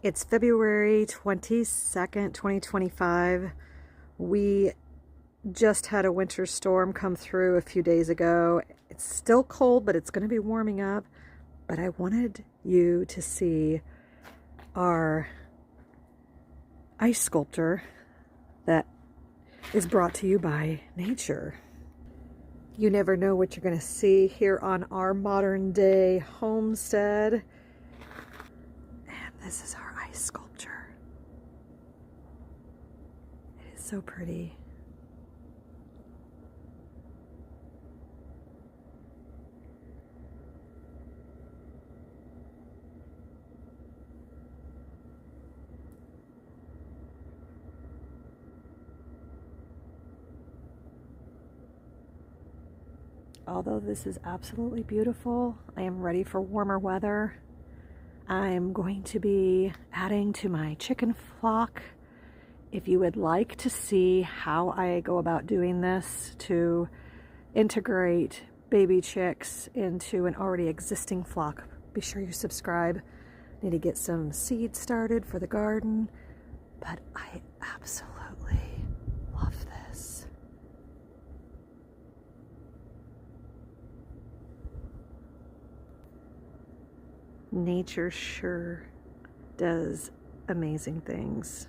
It's February 22nd, 2025. We just had a winter storm come through a few days ago. It's still cold, but it's going to be warming up. But I wanted you to see our ice sculpture that is brought to you by nature. You never know what you're going to see here on our modern day homestead. And this is our ice sculpture. It is so pretty. Although this is absolutely beautiful, I am ready for warmer weather. I'm going to be adding to my chicken flock. If you would like to see how I go about doing this to integrate baby chicks into an already existing flock, be sure you subscribe. Need to get some seeds started for the garden, but I absolutely love this. Nature sure does amazing things.